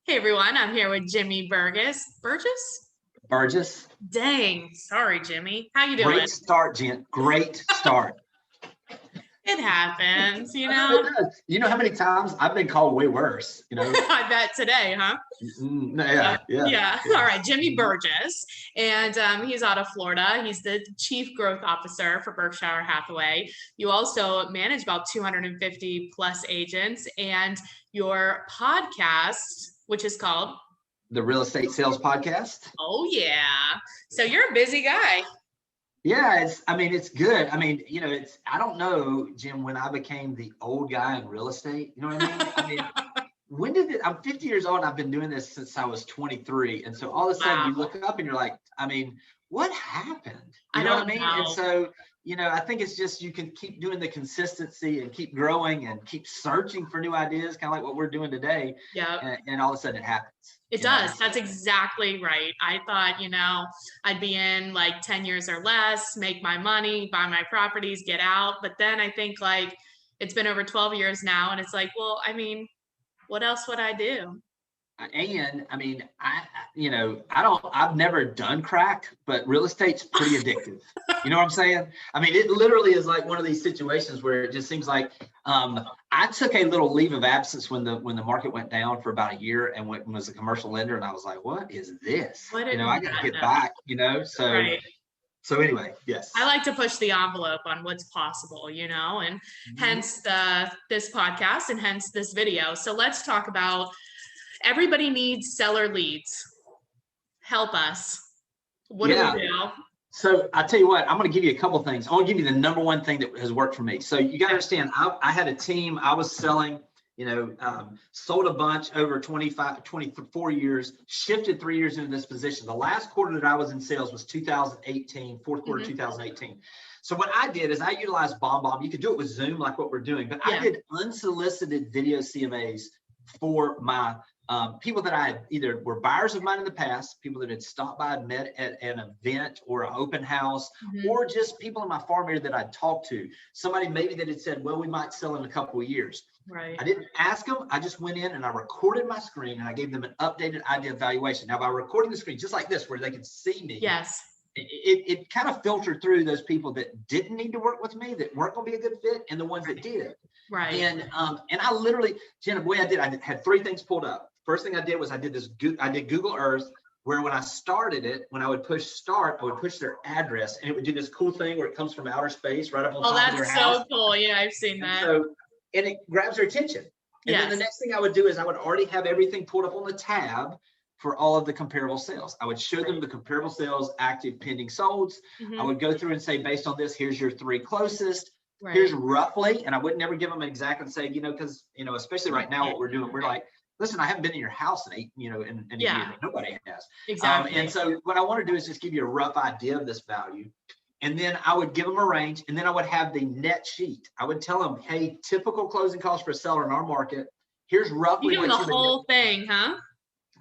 Hey everyone, I'm here with Jimmy Burgess. Burgess? Burgess. Dang, sorry Jimmy. How you doing? Great start, Jen. Great start. It happens, I know it does. You know how many times I've been called way worse, I bet today, huh? Yeah. All right, Jimmy Burgess, and he's out of Florida. He's the Chief Growth Officer for Berkshire Hathaway. You also manage about 250 plus agents, and your podcast, which is called The Real Estate Sales Podcast. Oh yeah. So you're a busy guy. Yeah, it's good. I don't know, Jim, when I became the old guy in real estate, you know what I mean? When did I'm 50 years old and I've been doing this since I was 23. And so all of a sudden you look up and you're like, what happened? You know what I mean? And so, I think it's just, you can keep doing the consistency and keep growing and keep searching for new ideas, kind of like what we're doing today. Yeah. And all of a sudden it happens. It does. That's exactly right. I thought, I'd be in like 10 years or less, make my money, buy my properties, get out. But then I think like it's been over 12 years now. And it's like, well, what else would I do? And I've never done crack, but real estate's pretty addictive. You know what I'm saying? It literally is like one of these situations where it just seems like I took a little leave of absence when the market went down for about a year and was a commercial lender. And I was like, what is this? I got to get back, so. Right. So anyway, yes. I like to push the envelope on what's possible, and hence this podcast and hence this video. So let's talk about everybody needs seller leads. Help us. What do we do? So I tell you what, I'm going to give you a couple of things. I want to give you the number one thing that has worked for me. So you got to understand, I had a team. I was selling, sold a bunch over 24 years, shifted 3 years into this position. The last quarter that I was in sales was 2018, fourth quarter 2018. So what I did is I utilized BombBomb. You could do it with Zoom like what we're doing, but I did unsolicited video CMAs for my people that I had either were buyers of mine in the past, people that had stopped by and met at an event or an open house, or just people in my farm area that I'd talked to. Somebody maybe that had said, well, we might sell in a couple of years. Right. I didn't ask them. I just went in and I recorded my screen and I gave them an updated idea of valuation. Now, by recording the screen, just like this, where they could see me, it kind of filtered through those people that didn't need to work with me, that weren't going to be a good fit, and the ones that did. Right. And I literally, Jenna, the way I had three things pulled up. First thing I did was I did Google Earth, where when I started it, when I would push start, I would push their address and it would do this cool thing where it comes from outer space right up on top of their house. Oh, that's so cool. Yeah, I've seen that. And it grabs their attention. And then the next thing I would do is I would already have everything pulled up on the tab for all of the comparable sales. I would show them the comparable sales, active, pending, solds. I would go through and say, based on this, here's your three closest. Right. Here's roughly, and I would never give them an exact and say, because, especially right now, what we're doing, we're like, listen, I haven't been in your house in a year. Nobody has. Exactly. And so what I want to do is just give you a rough idea of this value. And then I would give them a range, and then I would have the net sheet. I would tell them, hey, typical closing costs for a seller in our market. Here's roughly what the whole thing, huh?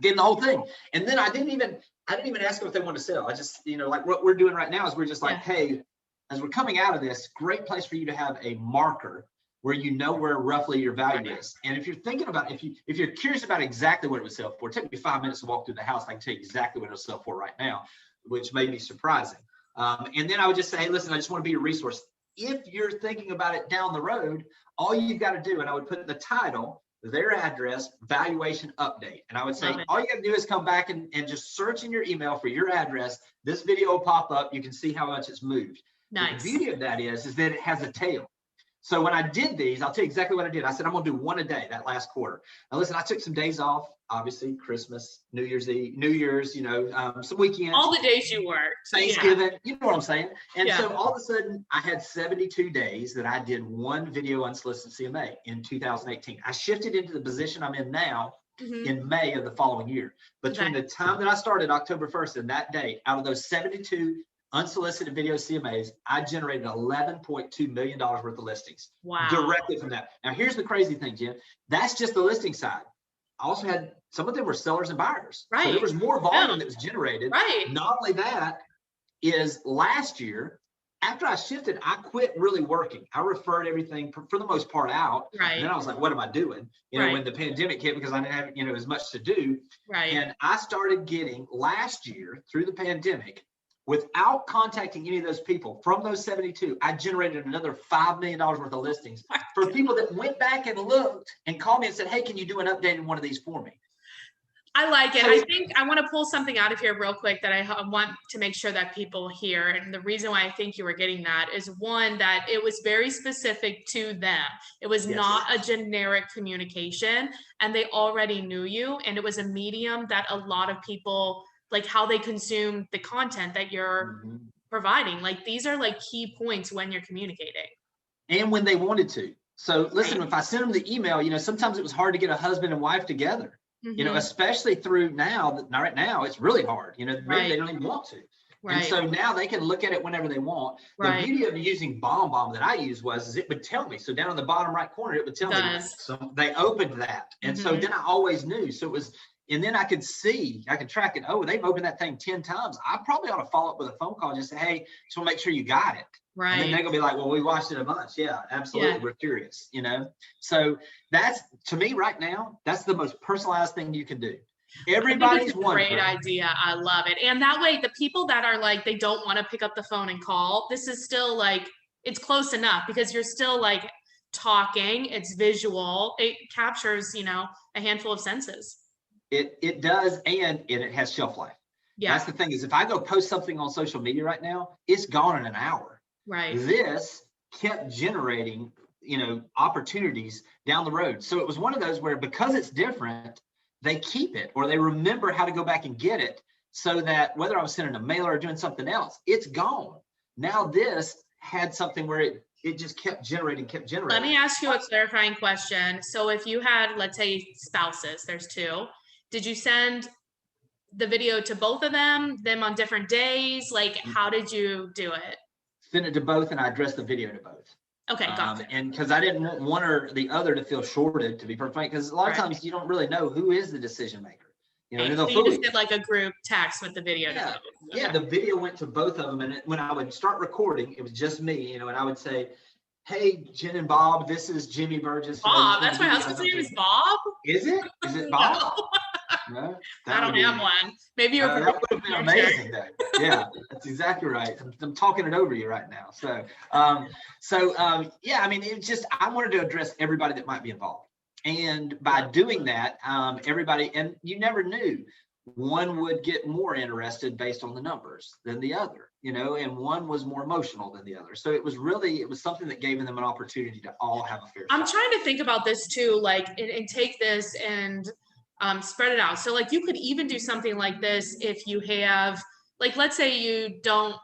Getting the whole thing. And then I didn't even ask them if they want to sell. I just, like what we're doing right now is we're just like, hey, as we're coming out of this, great place for you to have a marker where where roughly your value is. And if you're thinking about, if you're curious about exactly what it would sell for, take me 5 minutes to walk through the house. I can tell you exactly what it'll sell for right now, which may be surprising. And then I would just say, hey, listen, I just want to be a resource. If you're thinking about it down the road, all you've got to do, and I would put the title, their address, valuation update. And I would say, all you got to do is come back and just search in your email for your address. This video will pop up. You can see how much it's moved. Nice. The beauty of that is that it has a tail. So when I did these, I'll tell you exactly what I did. I said, I'm going to do one a day that last quarter. Now, listen, I took some days off, obviously, Christmas, New Year's Eve, some weekends. All the days you work. Thanksgiving, you know what I'm saying? And so all of a sudden, I had 72 days that I did one video unsolicited CMA in 2018. I shifted into the position I'm in now in May of the following year. Between the time that I started, October 1st, and that date, out of those 72 unsolicited video CMAs, I generated $11.2 million worth of listings. Wow. Directly from that. Now, here's the crazy thing, Jim. That's just the listing side. I also had, some of them were sellers and buyers. Right. So there was more volume that was generated. Right. Not only that, is last year, after I shifted, I quit really working. I referred everything for the most part out. Right. And then I was like, what am I doing? You know, Right. when the pandemic hit, because I didn't have, you know, as much to do. Right. And I started getting last year through the pandemic, without contacting any of those people, from those 72, I generated another $5 million worth of listings for people that went back and looked and called me and said, hey, can you do an update in one of these for me? I like it. So I think I want to pull something out of here real quick that I want to make sure that people hear. And the reason why I think you were getting that is, one, that it was very specific to them. It was Yes. not a generic communication, and they already knew you. And it was a medium that a lot of people, like how they consume the content that you're providing. Like, these are like key points when you're communicating. And when they wanted to. So listen, if I sent them the email, you know, sometimes it was hard to get a husband and wife together. You know, especially through now, right now, it's really hard. You know, maybe they don't even want to. And so now they can look at it whenever they want. The beauty of using BombBomb that I used is it would tell me. So down in the bottom right corner, it would tell me. So they opened that. And so then I always knew. So it was, and then I could see, I could track it. Oh, they've opened that thing 10 times. I probably ought to follow up with a phone call and just say, hey, just want to make sure you got it. And then they're gonna be like, well, we watched it a bunch. Yeah, absolutely. We're curious, you know? So that's, to me right now, that's the most personalized thing you can do. Everybody's one. Great idea. I love it. And that way, the people that are like, they don't want to pick up the phone and call, this is still like, it's close enough because you're still like talking, it's visual, it captures, you know, a handful of senses. It does, and it has shelf life. That's the thing, is if I go post something on social media right now, it's gone in an hour. This kept generating, you know, opportunities down the road. So it was one of those where, because it's different, they keep it, or they remember how to go back and get it, so that whether I was sending a mailer or doing something else, it's gone. Now this had something where it just kept generating. Let me ask you a clarifying question. So if you had, let's say, spouses, there's two, did you send the video to both of them on different days? Like, how did you do it? Send it to both, and I addressed the video to both. Okay, gotcha. And because I didn't want one or the other to feel shorted, to be perfect, because a lot of times you don't really know who is the decision maker. You know, so you just did like a group text with the video. Yeah, the video went to both of them, and when I would start recording, it was just me, you know, and I would say, hey, Jen and Bob, this is Jimmy Burgess. Bob, that's my husband's name is Bob? Is it? Is it Bob? No, I don't have one. Maybe you're that would have been amazing though. Yeah, that's exactly right. I'm talking it over you right now. So yeah, I mean, it's just, I wanted to address everybody that might be involved. And by doing that, everybody, and you never knew, one would get more interested based on the numbers than the other, you know, and one was more emotional than the other. So it was something that gave them an opportunity to all have a fair shot. I'm trying to think about this too, like, and take this and spread it out. So like, you could even do something like this if you have, like, let's say you don't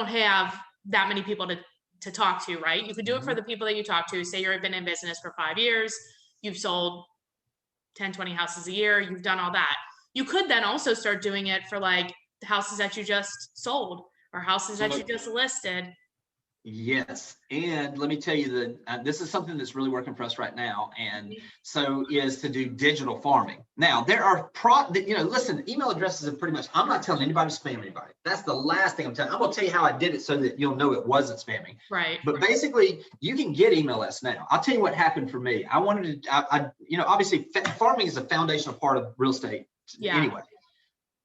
have that many people to talk to, right? You could do it for the people that you talk to. Say you've been in business for 5 years, you've sold 10, 20 houses a year, you've done all that. You could then also start doing it for like the houses that you just sold or houses that you just listed. Yes. And let me tell you that this is something that's really working for us right now. And so is to do digital farming. Now there are listen, email addresses are pretty much, I'm not telling anybody to spam anybody. That's the last thing I'm telling. I'm going to tell you how I did it so that you'll know it wasn't spamming. Right. But basically you can get email lists now. I'll tell you what happened for me. I wanted to, obviously farming is a foundational part of real estate anyway.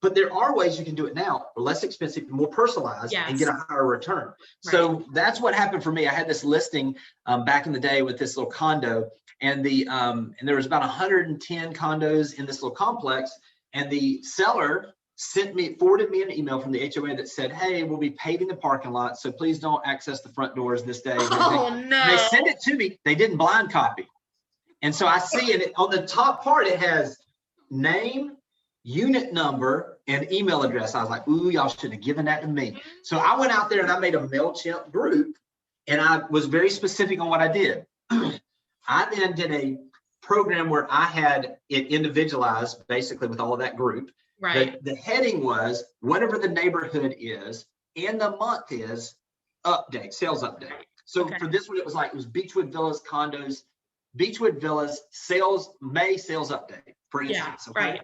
But there are ways you can do it now, less expensive, more personalized, and get a higher return. So that's what happened for me. I had this listing back in the day with this little condo, and there was about 110 condos in this little complex, and the seller forwarded me an email from the HOA that said, hey, we'll be paving the parking lot, so please don't access the front doors this day. Oh, no. They sent it to me. They didn't blind copy. And so I see it on the top part, it has name, unit number, and email address. I was like, ooh, y'all should have given that to me. So I went out there and I made a MailChimp group, and I was very specific on what I did. I then did a program where I had it individualized, basically with all of that group. Right. The heading was whatever the neighborhood is, and the month is update, sales update. So for this one, it was Beechwood Villas condos, Beechwood Villas sales, May sales update, for instance. Right.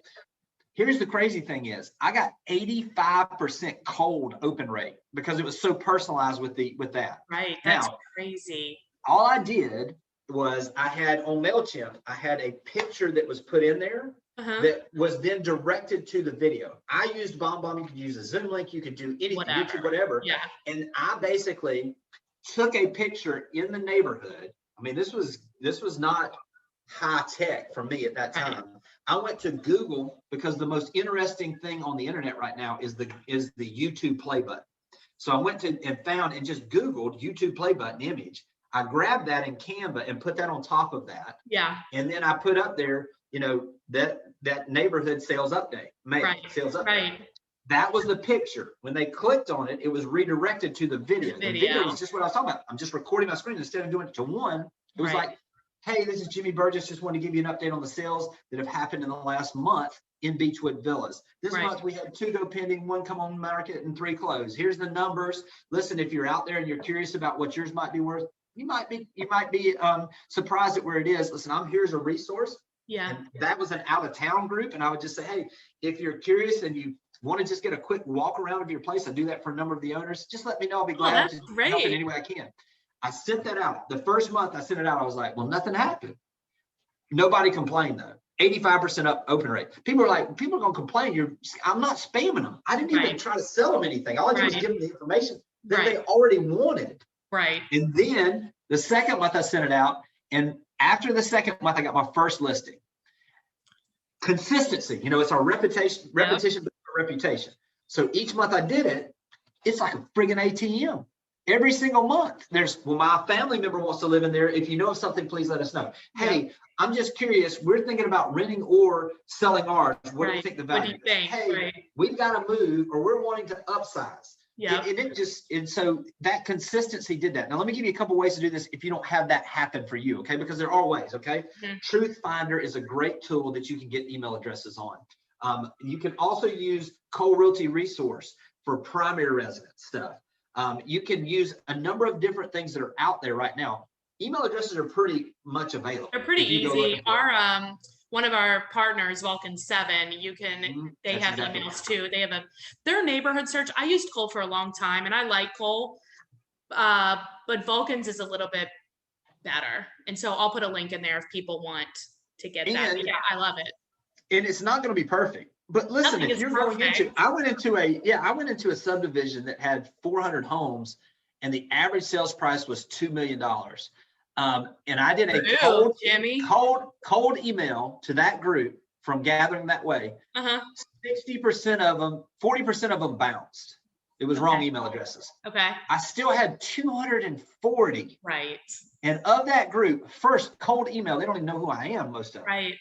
Here's the crazy thing is I got 85% cold open rate because it was so personalized with that. Right. That's Now, crazy. all I did was I had on MailChimp, I had a picture that was put in there that was then directed to the video. I used BombBomb. You could use a Zoom link. You could do anything, Whatever. YouTube, whatever. Yeah. And I basically took a picture in the neighborhood. I mean, this was not high tech for me at that time. Right. I went to Google because the most interesting thing on the internet right now is the YouTube play button. So I went to and found and just Googled YouTube play button image. I grabbed that in Canva and put that on top of that. Yeah. And then I put up there, you know, that neighborhood sales update, sales update. Right. That was the picture. When they clicked on it, it was redirected to the video. The video was just what I was talking about. I'm just recording my screen instead of doing it to one. It was like, hey, this is Jimmy Burgess. Just wanted to give you an update on the sales that have happened in the last month in Beechwood Villas. This month we had 2 go pending, 1 come on market, and 3 close. Here's the numbers. Listen, if you're out there and you're curious about what yours might be worth, you might be surprised at where it is. Listen, I'm here as a resource. Yeah. And that was an out of town group. And I would just say, hey, if you're curious and you want to just get a quick walk around of your place, I do that for a number of the owners. Just let me know. I'll be glad to help in any way I can. I sent that out. The first month I sent it out, I was like, well, nothing happened. Nobody complained though. 85% up open rate. People are going to complain. I'm not spamming them. I didn't even try to sell them anything. All I did was give them the information that they already wanted. Right. And then the second month I sent it out. And after the second month, I got my first listing. Consistency, you know, it's our repetition, reputation. So each month I did it, it's like a friggin' ATM. Every single month, my family member wants to live in there. If you know of something, please let us know. Hey, I'm just curious. We're thinking about renting or selling ours. What do you think the value is? Hey, we've got to move, or we're wanting to upsize. Yeah. And so that consistency did that. Now, let me give you a couple ways to do this if you don't have that happen for you, okay? Because there are ways, okay? Mm-hmm. Truth Finder is a great tool that you can get email addresses on. You can also use Cold Realty Resource for primary residence stuff. You can use a number of different things that are out there right now. Email addresses are pretty much available. They're pretty easy. Our one of our partners, Vulcan 7, they have emails too. They have their neighborhood search. I used Cole for a long time and I like Cole, but Vulcan's is a little bit better. And so I'll put a link in there if people want to get that. But yeah, I love it. And it's not going to be perfect. But listen, if you're going into, I went into a subdivision that had 400 homes and the average sales price was $2 million. And I did a cold email to that group from Gathering That Way. 60% of them, 40% of them bounced. It was wrong email addresses. Okay. I still had 240. Right. And of that group, first cold email, they don't even know who I am, most of them. Right.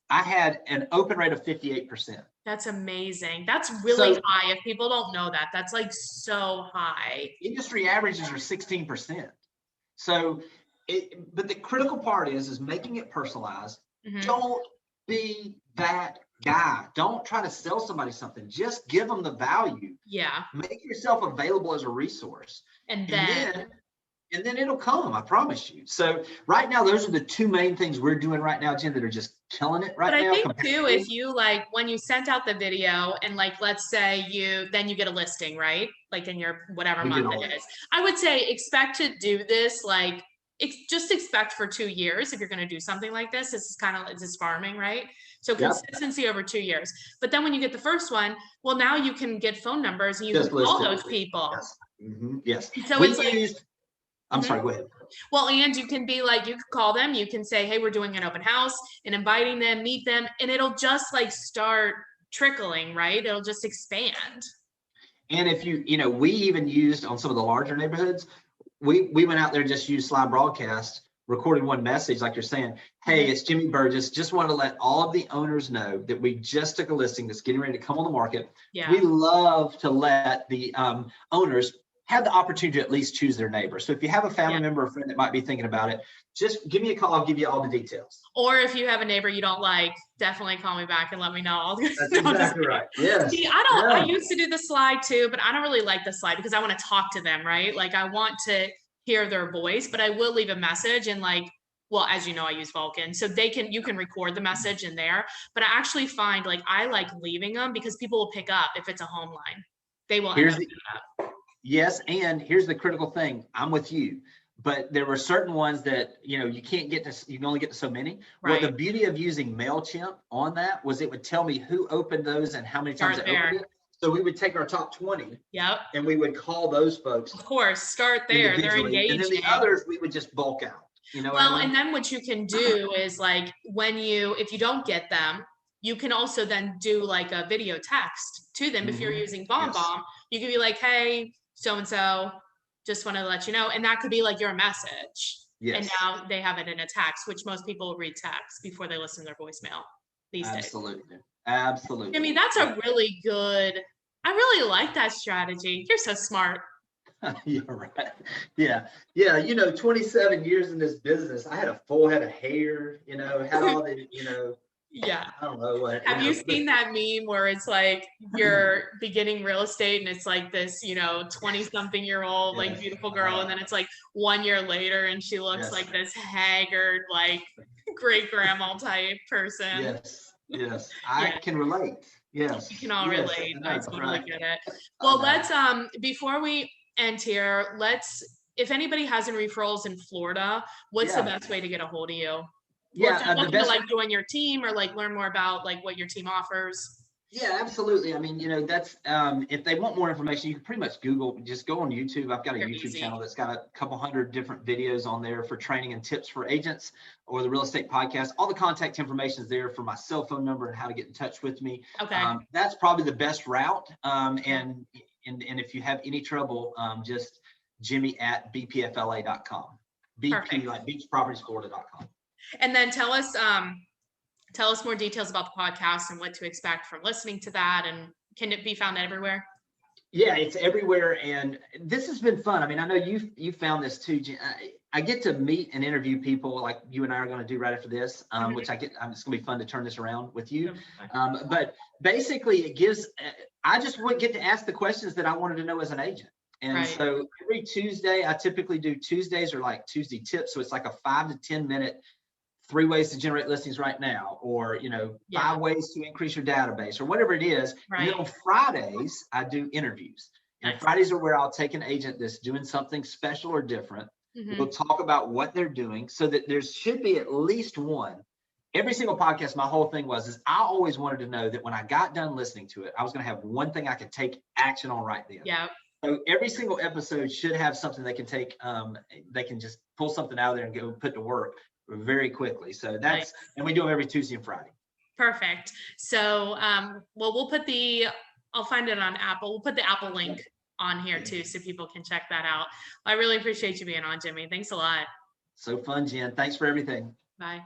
I had an open rate of 58%. That's amazing. That's really high. If people don't know that, that's like so high. Industry averages are 16%. So, but the critical part is making it personalized. Mm-hmm. Don't be that guy. Don't try to sell somebody something. Just give them the value. Yeah. Make yourself available as a resource. And then it'll come, I promise you. So right now, those are the 2 main things we're doing right now, Jen, that are just killing it right now. But I think too, if you when you sent out the video and let's say you get a listing, right? Like in your whatever month it is. I would say expect to do this, just expect for 2 years. If you're going to do something like this, this is farming, right? So consistency over 2 years. But then when you get the first one, well, now you can get phone numbers and you can call those people. Yes. Mm-hmm. Yes. So I'm sorry, go ahead. Well, and you can you could call them, you can say, hey, we're doing an open house and inviting them, meet them, and it'll just start trickling, right? It'll just expand. And if we even used on some of the larger neighborhoods, we went out there and just used slide broadcast, recorded one message, like you're saying, hey, it's Jimmy Burgess. Just want to let all of the owners know that we just took a listing that's getting ready to come on the market. Yeah. We love to let the owners have the opportunity to at least choose their neighbor. So if you have a family member or friend that might be thinking about it, just give me a call. I'll give you all the details. Or if you have a neighbor you don't like, definitely call me back and let me know. That's exactly right. Yes. See, I used to do the slide too, but I don't really like the slide because I want to talk to them, right? I want to hear their voice, but I will leave a message and well, as you know, I use Vulcan, so you can record the message in there, but I actually find like I like leaving them because people will pick up if it's a home line. They will end Here's up the, picking up. yes, and here's the critical thing. I'm with you, but there were certain ones that, you can't get to, you can only get to so many. Well, the Right. beauty of using MailChimp on that was it would tell me who opened those and how many times Start they opened there. it. So we would take our top 20 Yep. and we would call those folks Of course, start there. They're individually, and then the engaging. others we would just bulk out. You know what Well, I mean? and then what you can do is like if you don't get them, you can also then do like a video text to them. If you're using Yes. BombBomb, you could be like, hey, so-and-so, just want to let you know. And that could be like your message. Yes. And now they have it in a text, which most people read text before they listen to their voicemail these days. Absolutely. Absolutely. I mean, that's a really good, I really like that strategy. You're so smart. You're right. Yeah. Yeah. 27 years in this business, I had a full head of hair, had all the, Yeah. I don't know what. Have you seen that meme where it's like you're beginning real estate and it's like this, 20-something-year-old, like Yes. beautiful girl, and then it's like 1 year later and she looks Yes. like this haggard, like great grandma type person. Yes. Yes. I can relate. Yes. We can all Yes. relate. I I know, totally right. get it. I Well, know. let's before we end here, if anybody has any referrals in Florida, what's the best way to get a hold of you? Or Yeah. just The looking to best. like join your team or like learn more about like what your team offers. Yeah, absolutely. I mean, that's if they want more information, you can pretty much just go on YouTube. I've got a They're YouTube easy. channel that's got a couple hundred different videos on there for training and tips for agents, or the real estate podcast. All the contact information is there for my cell phone number and how to get in touch with me. Okay. That's probably the best route. And if you have any trouble, just Jimmy@bpfla.com. BP like beachpropertiesflorida.com. And then tell us more details about the podcast and what to expect from listening to that. And can it be found everywhere? Yeah, it's everywhere, and this has been fun. I mean, I know you found this too. I get to meet and interview people like you and I are going to do right after this, which it's going to be fun to turn this around with you. But basically, it gives. I just would get to ask the questions that I wanted to know as an agent. And so every Tuesday, I typically do Tuesdays or like Tuesday tips. So it's like a 5 to 10 minute 3 ways to generate listings right now, or 5 ways to increase your database, or whatever it is. And then on Fridays, I do interviews. And Fridays are where I'll take an agent that's doing something special or different. We'll talk about what they're doing, so that there should be at least one. Every single podcast, my whole thing is I always wanted to know that when I got done listening to it, I was going to have one thing I could take action on right then. Yeah. So every single episode should have something they can take. They can just pull something out of there and go put to work very quickly. So that's, and we do them every Tuesday and Friday. Perfect. So, well, I'll find it on Apple. We'll put the Apple link on here too, so people can check that out. I really appreciate you being on, Jimmy. Thanks a lot. So fun, Jen. Thanks for everything. Bye.